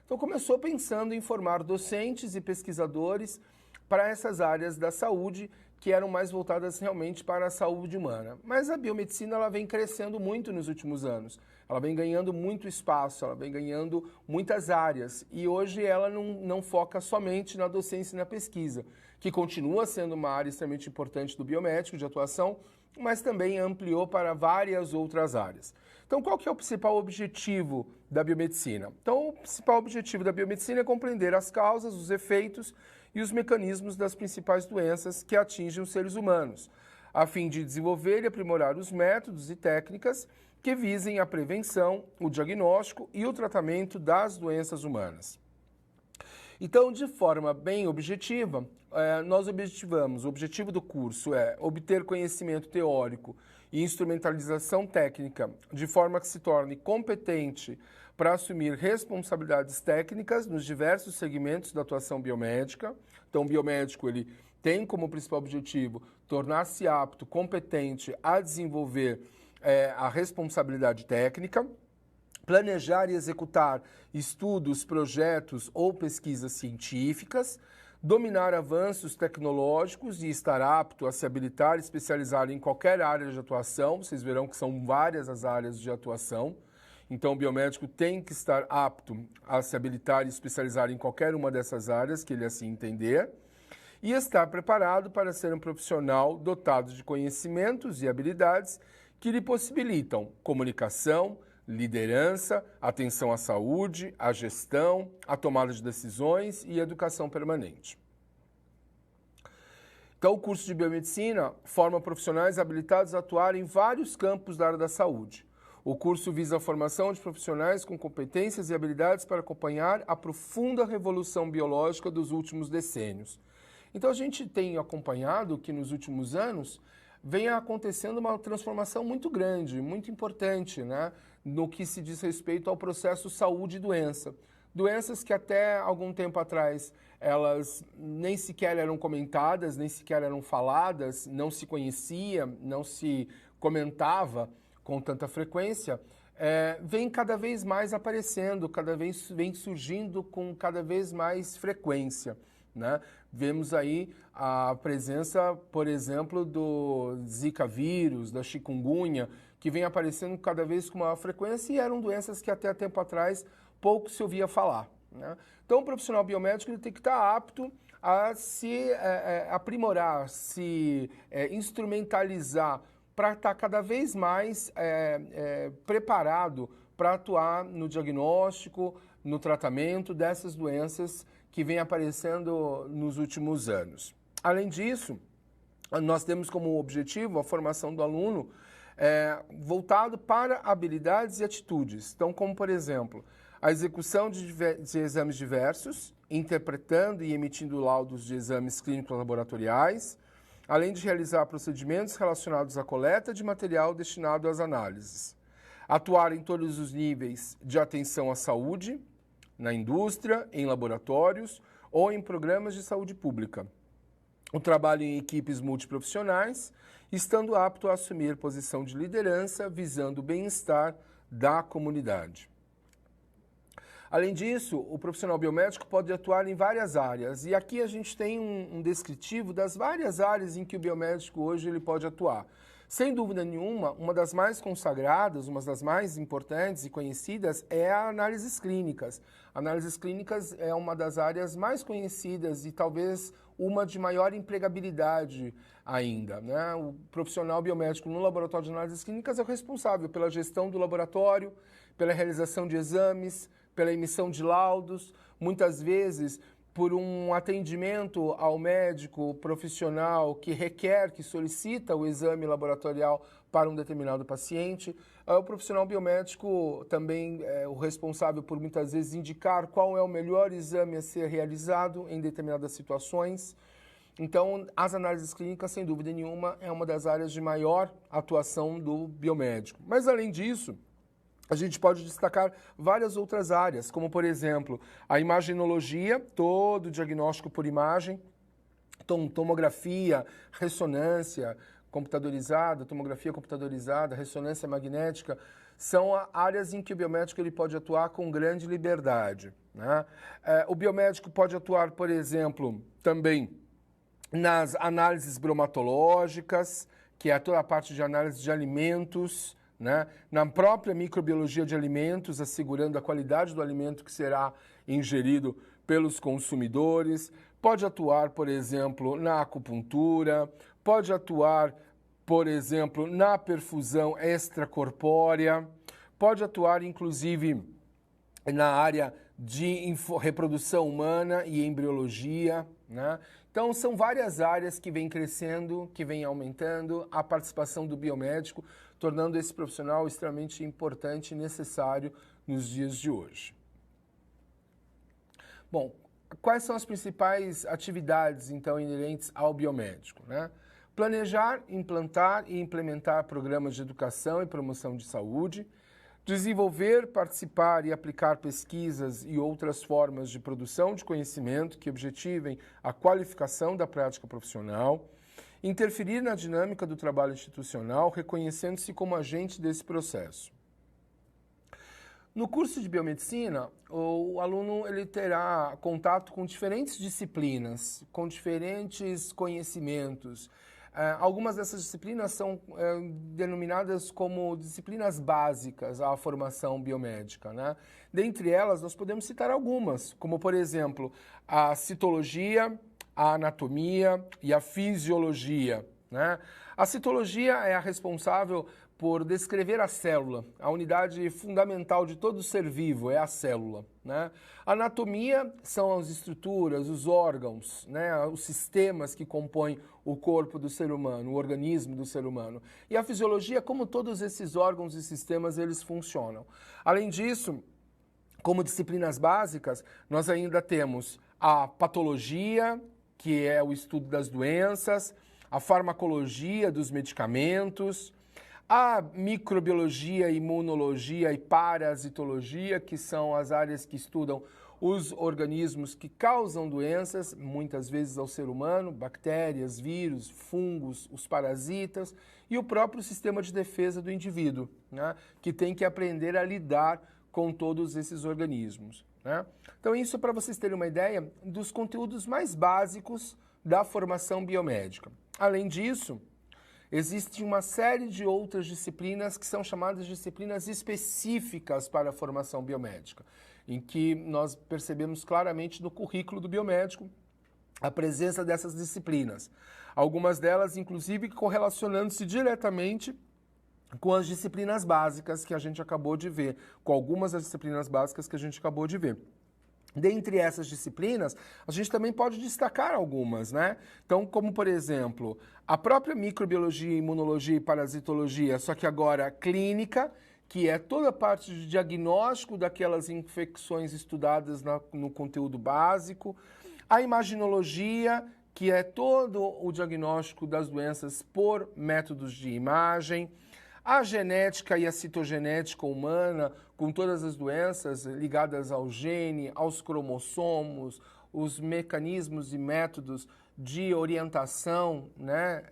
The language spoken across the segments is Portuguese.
Então começou pensando em formar docentes e pesquisadores para essas áreas da saúde que eram mais voltadas realmente para a saúde humana. Mas a biomedicina ela vem crescendo muito nos últimos anos. Ela vem ganhando muito espaço, ela vem ganhando muitas áreas. E hoje ela não foca somente na docência e na pesquisa, que continua sendo uma área extremamente importante do biomédico de atuação, mas também ampliou para várias outras áreas. Então, qual que é o principal objetivo da biomedicina? Então, o principal objetivo da biomedicina é compreender as causas, os efeitos e os mecanismos das principais doenças que atingem os seres humanos, a fim de desenvolver e aprimorar os métodos e técnicas que visem a prevenção, o diagnóstico e o tratamento das doenças humanas. Então, de forma bem objetiva, nós objetivamos, o objetivo do curso é obter conhecimento teórico e instrumentalização técnica de forma que se torne competente para assumir responsabilidades técnicas nos diversos segmentos da atuação biomédica. Então, o biomédico ele tem como principal objetivo tornar-se apto, competente a desenvolver a responsabilidade técnica, planejar e executar estudos, projetos ou pesquisas científicas, dominar avanços tecnológicos e estar apto a se habilitar e especializar em qualquer área de atuação. Vocês verão que são várias as áreas de atuação. Então, o biomédico tem que estar apto a se habilitar e especializar em qualquer uma dessas áreas que ele assim entender. E estar preparado para ser um profissional dotado de conhecimentos e habilidades que lhe possibilitam comunicação, liderança, atenção à saúde, à gestão, à tomada de decisões e educação permanente. Então, o curso de biomedicina forma profissionais habilitados a atuar em vários campos da área da saúde. O curso visa a formação de profissionais com competências e habilidades para acompanhar a profunda revolução biológica dos últimos decênios. Então, a gente tem acompanhado que nos últimos anos vem acontecendo uma transformação muito grande, muito importante, né, no que se diz respeito ao processo saúde e doença. Doenças que até algum tempo atrás elas nem sequer eram comentadas, nem sequer eram faladas, não se conhecia, não se comentava com tanta frequência, vem cada vez mais aparecendo, cada vez vem surgindo com cada vez mais frequência, né? Vemos aí a presença, por exemplo, do Zika vírus, da chikungunya, que vem aparecendo cada vez com maior frequência e eram doenças que até tempo atrás pouco se ouvia falar, né? Então, o profissional biomédico ele tem que estar apto a se aprimorar, se instrumentalizar para estar cada vez mais preparado para atuar no diagnóstico, no tratamento dessas doenças que vem aparecendo nos últimos anos. Além disso, nós temos como objetivo a formação do aluno voltado para habilidades e atitudes. Então, como por exemplo, a execução de exames diversos, interpretando e emitindo laudos de exames clínicos laboratoriais, além de realizar procedimentos relacionados à coleta de material destinado às análises. Atuar em todos os níveis de atenção à saúde, na indústria, em laboratórios ou em programas de saúde pública. O trabalho em equipes multiprofissionais, estando apto a assumir posição de liderança, visando o bem-estar da comunidade. Além disso, o profissional biomédico pode atuar em várias áreas, e aqui a gente tem um descritivo das várias áreas em que o biomédico hoje ele pode atuar. Sem dúvida nenhuma, uma das mais consagradas, uma das mais importantes e conhecidas é a análises clínicas. Análises clínicas é uma das áreas mais conhecidas e talvez uma de maior empregabilidade ainda, né? O profissional biomédico no laboratório de análises clínicas é o responsável pela gestão do laboratório, pela realização de exames, pela emissão de laudos, muitas vezes por um atendimento ao médico profissional que requer, que solicita o exame laboratorial para um determinado paciente. O profissional biomédico também é o responsável por muitas vezes indicar qual é o melhor exame a ser realizado em determinadas situações. Então, as análises clínicas, sem dúvida nenhuma, é uma das áreas de maior atuação do biomédico. Mas, além disso, a gente pode destacar várias outras áreas, como, por exemplo, a imagenologia, todo o diagnóstico por imagem, tomografia, ressonância computadorizada, tomografia computadorizada, ressonância magnética, são áreas em que o biomédico ele pode atuar com grande liberdade, né? O biomédico pode atuar, por exemplo, também nas análises bromatológicas, que é toda a parte de análise de alimentos, né? Na própria microbiologia de alimentos, assegurando a qualidade do alimento que será ingerido pelos consumidores. Pode atuar, por exemplo, na acupuntura, pode atuar, por exemplo, na perfusão extracorpórea, pode atuar, inclusive, na área de reprodução humana e embriologia, né? Então, são várias áreas que vêm crescendo, que vêm aumentando a participação do biomédico, tornando esse profissional extremamente importante e necessário nos dias de hoje. Bom, quais são as principais atividades, então, inerentes ao biomédico, né? Planejar, implantar e implementar programas de educação e promoção de saúde, desenvolver, participar e aplicar pesquisas e outras formas de produção de conhecimento que objetivem a qualificação da prática profissional, interferir na dinâmica do trabalho institucional, reconhecendo-se como agente desse processo. No curso de biomedicina, o aluno ele terá contato com diferentes disciplinas, com diferentes conhecimentos. Algumas dessas disciplinas são denominadas como disciplinas básicas à formação biomédica, né? Dentre elas, nós podemos citar algumas, como, por exemplo, a citologia, a anatomia e a fisiologia, né? A citologia é a responsável por descrever a célula. A unidade fundamental de todo ser vivo é a célula, né? A anatomia são as estruturas, os órgãos, né? Os sistemas que compõem o corpo do ser humano, o organismo do ser humano. E a fisiologia, como todos esses órgãos e sistemas, eles funcionam. Além disso, como disciplinas básicas, nós ainda temos a patologia, que é o estudo das doenças, a farmacologia dos medicamentos, a microbiologia, imunologia e parasitologia, que são as áreas que estudam os organismos que causam doenças, muitas vezes ao ser humano, bactérias, vírus, fungos, os parasitas, e o próprio sistema de defesa do indivíduo, né, que tem que aprender a lidar com todos esses organismos, né? Então isso é para vocês terem uma ideia dos conteúdos mais básicos da formação biomédica. Além disso, existe uma série de outras disciplinas que são chamadas de disciplinas específicas para a formação biomédica, em que nós percebemos claramente no currículo do biomédico a presença dessas disciplinas. Algumas delas, inclusive, correlacionando-se diretamente com as disciplinas básicas que a gente acabou de ver, com algumas das disciplinas básicas que a gente acabou de ver. Dentre essas disciplinas, a gente também pode destacar algumas, né? Então, como por exemplo, a própria microbiologia, imunologia e parasitologia, só que agora clínica, que é toda a parte de diagnóstico daquelas infecções estudadas no conteúdo básico, a imaginologia, que é todo o diagnóstico das doenças por métodos de imagem, a genética e a citogenética humana, com todas as doenças ligadas ao gene, aos cromossomos, os mecanismos e métodos de orientação, né,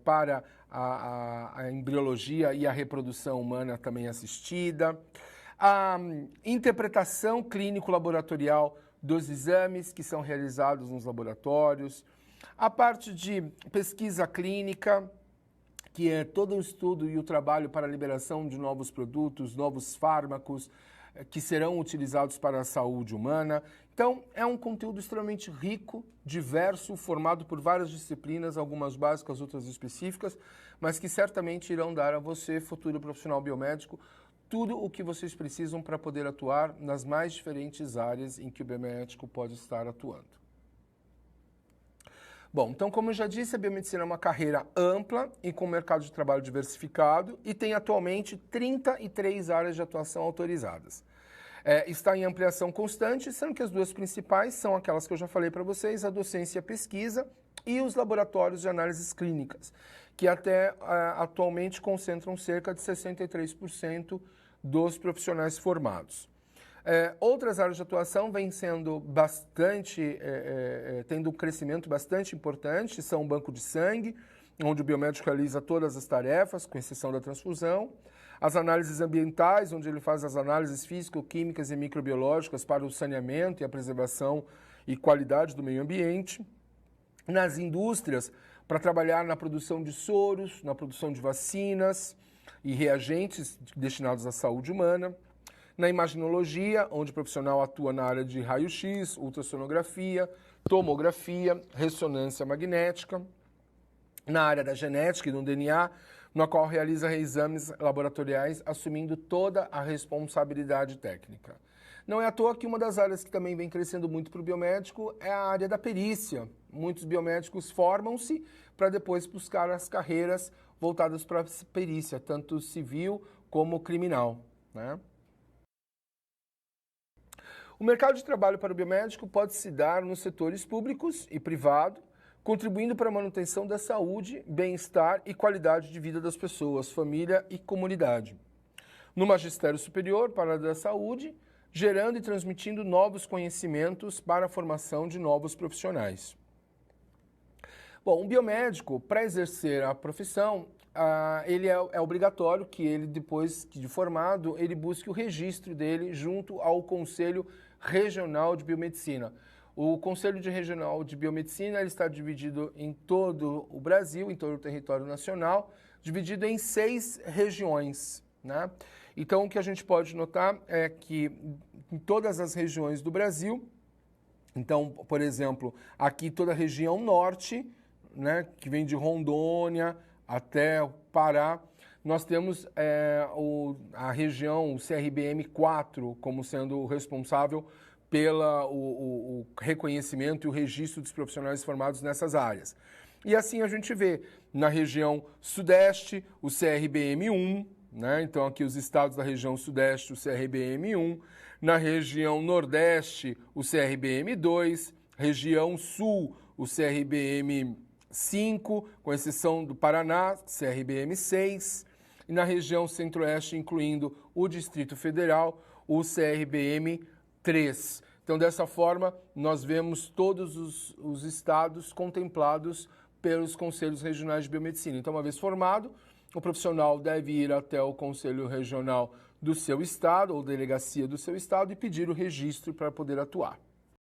para a embriologia e a reprodução humana também assistida, a interpretação clínico-laboratorial dos exames que são realizados nos laboratórios, a parte de pesquisa clínica, que é todo o estudo e o trabalho para a liberação de novos produtos, novos fármacos que serão utilizados para a saúde humana. Então, é um conteúdo extremamente rico, diverso, formado por várias disciplinas, algumas básicas, outras específicas, mas que certamente irão dar a você, futuro profissional biomédico, tudo o que vocês precisam para poder atuar nas mais diferentes áreas em que o biomédico pode estar atuando. Bom, então, como eu já disse, a biomedicina é uma carreira ampla e com um mercado de trabalho diversificado e tem atualmente 33 áreas de atuação autorizadas. Está em ampliação constante, sendo que as duas principais são aquelas que eu já falei para vocês, a docência e a pesquisa e os laboratórios de análises clínicas, que até atualmente concentram cerca de 63% dos profissionais formados. Outras áreas de atuação vêm sendo tendo um crescimento bastante importante, são o banco de sangue, onde o biomédico realiza todas as tarefas, com exceção da transfusão, As análises ambientais, onde ele faz as análises físico-químicas e microbiológicas para o saneamento e a preservação e qualidade do meio ambiente. Nas indústrias, para trabalhar na produção de soros, na produção de vacinas e reagentes destinados à saúde humana. Na imaginologia, onde o profissional atua na área de raio-x, ultrassonografia, tomografia, ressonância magnética. Na área da genética e do DNA, na qual realiza exames laboratoriais, assumindo toda a responsabilidade técnica. Não é à toa que uma das áreas que também vem crescendo muito para o biomédico é a área da perícia. Muitos biomédicos formam-se para depois buscar as carreiras voltadas para a perícia, tanto civil como criminal, né? O mercado de trabalho para o biomédico pode se dar nos setores públicos e privado, contribuindo para a manutenção da saúde, bem-estar e qualidade de vida das pessoas, família e comunidade. No magistério superior para a área da saúde, gerando e transmitindo novos conhecimentos para a formação de novos profissionais. Bom, um biomédico, para exercer a profissão, ele é obrigatório que ele, depois de formado, ele busque o registro dele junto ao Conselho Regional de Biomedicina. O Conselho Regional de Biomedicina ele está dividido em todo o Brasil, em todo o território nacional, dividido em 6 regiões, né? Então, o que a gente pode notar é que em todas as regiões do Brasil, então, por exemplo, aqui toda a região norte, né, que vem de Rondônia até o Pará, nós temos a região, o CRBM 4, como sendo o responsável pelo reconhecimento e o registro dos profissionais formados nessas áreas. E assim a gente vê na região sudeste o CRBM 1, né? Então aqui os estados da região sudeste, o CRBM 1, na região nordeste, o CRBM 2, região sul, o CRBM 5, com exceção do Paraná, CRBM 6, e na região centro-oeste, incluindo o Distrito Federal, o CRBM 3. Então, dessa forma, nós vemos todos os estados contemplados pelos Conselhos Regionais de Biomedicina. Então, uma vez formado, o profissional deve ir até o Conselho Regional do seu estado ou delegacia do seu estado e pedir o registro para poder atuar.